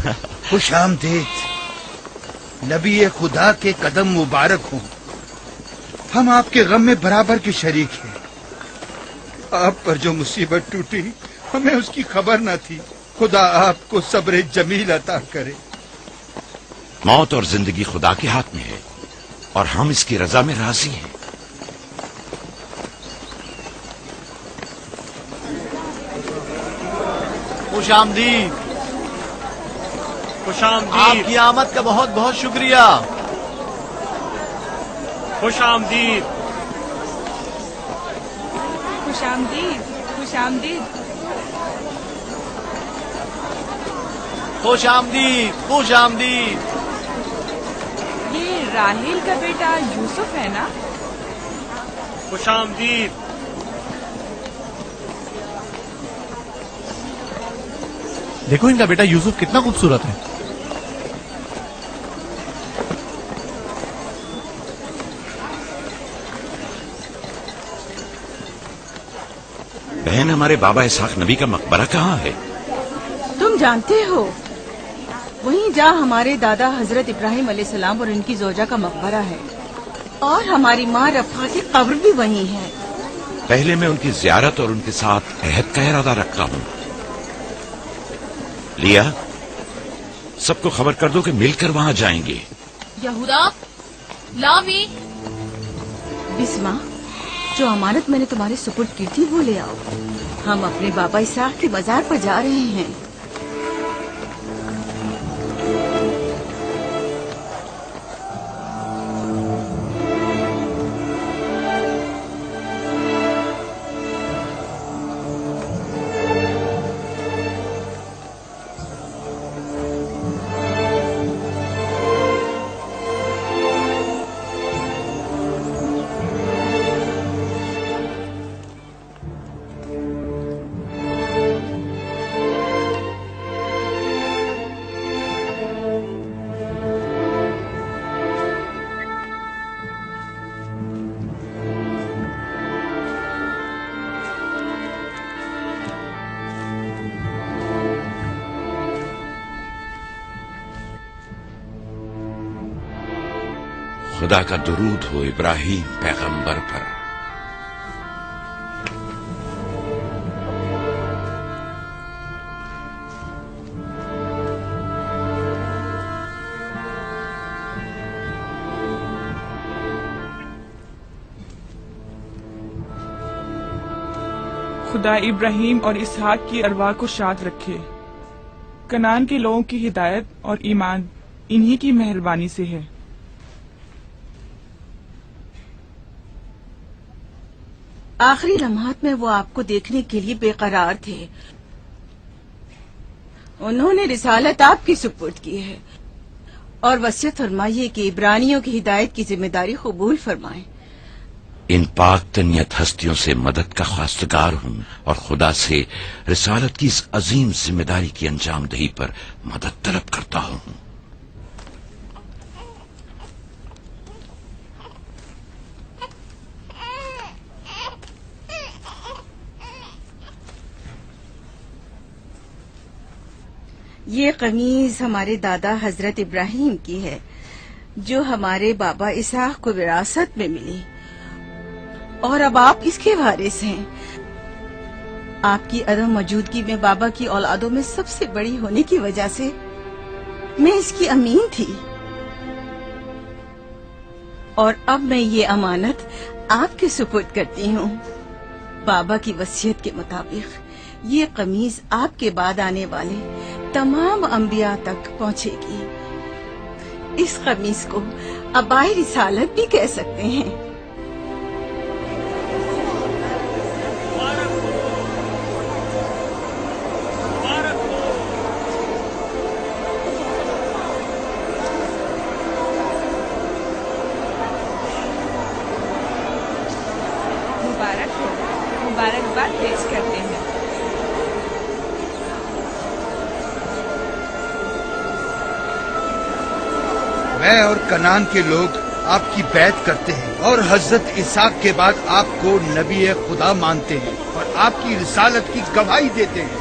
خوش آمدید، نبی خدا کے قدم مبارک ہوں۔ ہم آپ کے غم میں برابر کے شریک ہیں۔ آپ پر جو مصیبت ٹوٹی ہمیں اس کی خبر نہ تھی۔ خدا آپ کو صبر جمیل عطا کرے۔ موت اور زندگی خدا کے ہاتھ میں ہے اور ہم اس کی رضا میں راضی ہیں۔ خوش آمدید۔ خوش آمدید۔ آپ کی آمد کا بہت بہت شکریہ۔ خوش آمدید۔ خوش آمدید، خوش آمدید۔ خوش آمدید، خوش آمدید۔ یہ راہیل کا بیٹا یوسف ہے نا؟ خوش آمدید۔ دیکھو ان کا بیٹا یوسف کتنا خوبصورت ہے۔ بہن، ہمارے بابا اسحاق نبی کا مقبرہ کہاں ہے؟ تم جانتے ہو، وہیں جہاں ہمارے دادا حضرت ابراہیم علیہ السلام اور ان کی زوجہ کا مقبرہ ہے، اور ہماری ماں رفقہ کی قبر بھی وہیں ہے۔ پہلے میں ان کی زیارت اور ان کے ساتھ عہد کا ارادہ رکھتا ہوں۔ لیا، سب کو خبر کر دو کہ مل کر وہاں جائیں گے۔ یہودا، لاوی، بسما، جو امانت میں نے تمہارے سپرد کی تھی وہ لے آؤ۔ ہم اپنے بابا اسحاق کے مزار پر جا رہے ہیں۔ خدا کا درود ہو ابراہیم پیغمبر پر۔ خدا ابراہیم اور اسحاق کی ارواح کو شاد رکھے۔ کنعان کے لوگوں کی ہدایت اور ایمان انہی کی مہربانی سے ہے۔ آخری لمحات میں وہ آپ کو دیکھنے کے لیے بے قرار تھے۔ انہوں نے رسالت آپ کی سپرد کی ہے اور وصیت فرمائی ہے کہ عبرانیوں کی ہدایت کی ذمہ داری قبول فرمائیں۔ ان پاک تنیت ہستیوں سے مدد کا خواستگار ہوں اور خدا سے رسالت کی اس عظیم ذمہ داری کی انجام دہی پر مدد طلب کرتا ہوں۔ یہ قمیض ہمارے دادا حضرت ابراہیم کی ہے جو ہمارے بابا اسحاق کو وراثت میں ملی، اور اب آپ اس کے وارث ہیں۔ آپ کی عدم موجودگی میں بابا کی اولادوں میں سب سے بڑی ہونے کی وجہ سے میں اس کی امین تھی، اور اب میں یہ امانت آپ کے سپرد کرتی ہوں۔ بابا کی وصیت کے مطابق یہ قمیض آپ کے بعد آنے والے تمام انبیاء تک پہنچے گی۔ اس قمیض کو عبائے رسالت بھی کہہ سکتے ہیں۔ مبارک ہو، مبارکباد پیش کرتے ہیں۔ میں اور کنعان کے لوگ آپ کی بیعت کرتے ہیں اور حضرت اسحاق کے بعد آپ کو نبی خدا مانتے ہیں اور آپ کی رسالت کی گواہی دیتے ہیں۔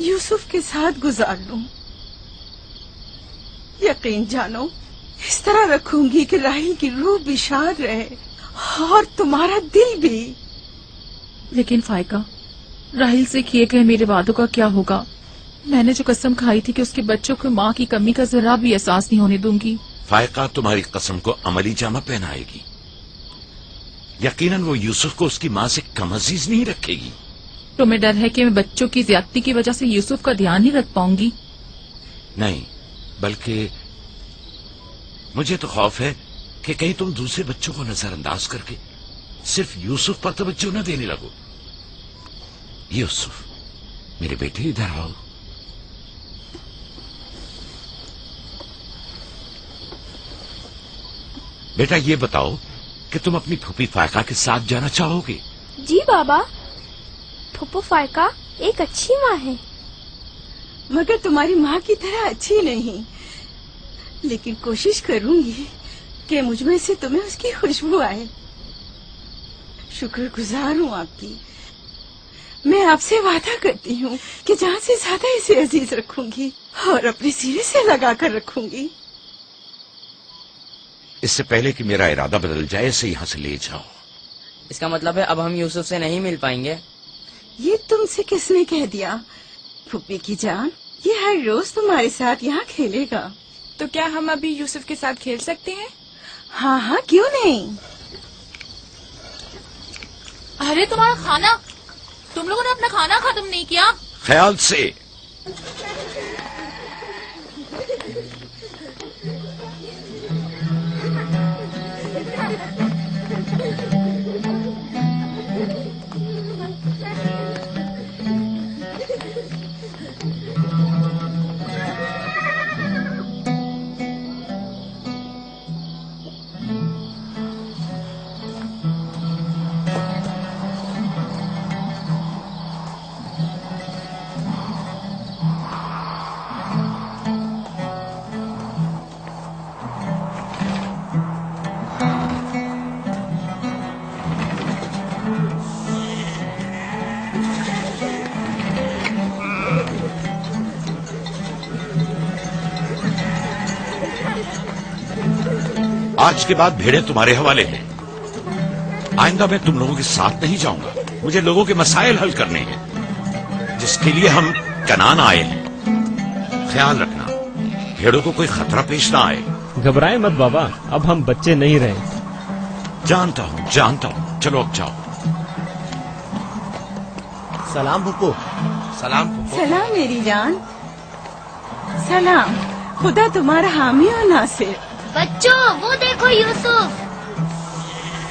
یوسف کے ساتھ گزار لوں. یقین جانو اس طرح رکھوں گی کہ راحیل کی روح بھی شاد رہے اور تمہارا دل بھی. لیکن فائقہ، راحیل سے کیے گئے میرے وعدوں کا کیا ہوگا؟ میں نے جو قسم کھائی تھی کہ اس کے بچوں کو ماں کی کمی کا ذرا بھی احساس نہیں ہونے دوں گی. فائقہ تمہاری قسم کو عملی جامہ پہنائے گی. یقیناً وہ یوسف کو اس کی ماں سے کم عزیز نہیں رکھے گی. تمہیں ڈر ہے کہ میں بچوں کی زیادتی کی وجہ سے یوسف کا دھیان نہیں رکھ پاؤں گی؟ نہیں، بلکہ مجھے تو خوف ہے کہ کہیں تم دوسرے بچوں کو نظر انداز کر کے صرف یوسف پر توجہ نہ دینے لگو. یوسف میرے بیٹے ادھر آؤ. بیٹا یہ بتاؤ کہ تم اپنی پھوپھی فائقہ کے ساتھ جانا چاہو گے؟ جی بابا، پھوپھو فائقہ ایک اچھی ماں ہے. مگر تمہاری ماں کی طرح اچھی نہیں، لیکن کوشش کروں گی کہ مجھ میں سے تمہیں اس کی خوشبو آئے. شکر گزار ہوں آپ کی. میں آپ سے وعدہ کرتی ہوں کہ جہاں سے زیادہ اسے عزیز رکھوں گی اور اپنے سینے سے لگا کر رکھوں گی. اس سے پہلے کہ میرا ارادہ بدل جائے اسے یہاں سے لے جاؤ. اس کا مطلب ہے اب ہم یوسف سے نہیں مل پائیں گے؟ یہ تم سے کس نے کہہ دیا؟ پھوپھی کی جان، یہ ہر روز تمہارے ساتھ یہاں کھیلے گا. تو کیا ہم ابھی یوسف کے ساتھ کھیل سکتے ہیں؟ ہاں ہاں، کیوں نہیں. ارے تمہارا کھانا، تم لوگوں نے اپنا کھانا ختم نہیں کیا؟ خیال سے. آج کے بعد بھیڑیں تمہارے حوالے ہیں. آئندہ میں تم لوگوں کے ساتھ نہیں جاؤں گا. مجھے لوگوں کے مسائل حل کرنے ہیں جس کے لیے ہم کنعان آئے ہیں. خیال رکھنا بھیڑوں کو کوئی خطرہ پیش نہ آئے. گھبرائیں مت بابا، اب ہم بچے نہیں رہے. جانتا ہوں. چلو اب جاؤ. سلام پھپھو. سلام پھپھو. سلام میری جان. سلام. خدا تمہارا حامی اور ناصر. بچوں وہ دیکھو یوسف.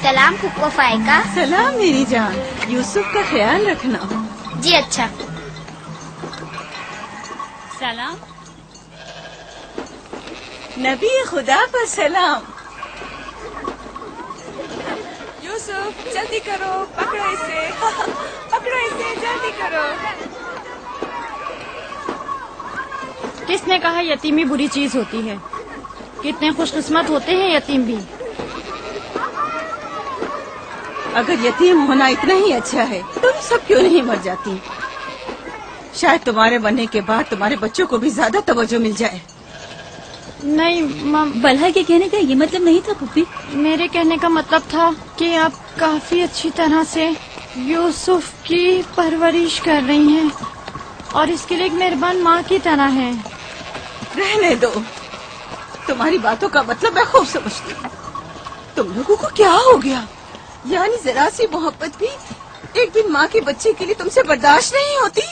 سلام پھوپھو فائقہ. سلام میری جان. یوسف کا خیال رکھنا. جی اچھا. سلام. نبی خدا پر سلام. یوسف جلدی کرو، پکڑو اسے پکڑو اسے، جلدی کرو. کس نے کہا یتیمی بری چیز ہوتی ہے؟ کتنے خوش قسمت ہوتے ہیں یتیم بھی. اگر یتیم ہونا اتنا ہی اچھا ہے تم سب کیوں نہیں مر جاتی؟ شاید تمہارے بننے کے بعد تمہارے بچوں کو بھی زیادہ توجہ مل جائے. نہیں، بلہا کے کہنے کا یہ مطلب نہیں تھا پھوپھی. میرے کہنے کا مطلب تھا کہ آپ کافی اچھی طرح سے یوسف کی پرورش کر رہی ہیں اور اس کے لیے ایک مہربان ماں کی طرح ہیں. رہنے دو. تمہاری باتوں کا مطلب میں خوب سمجھتی ہوں. تم لوگوں کو کیا ہو گیا؟ یعنی ذرا سی محبت بھی ایک دن ماں کے بچے کے لیے تم سے برداشت نہیں ہوتی؟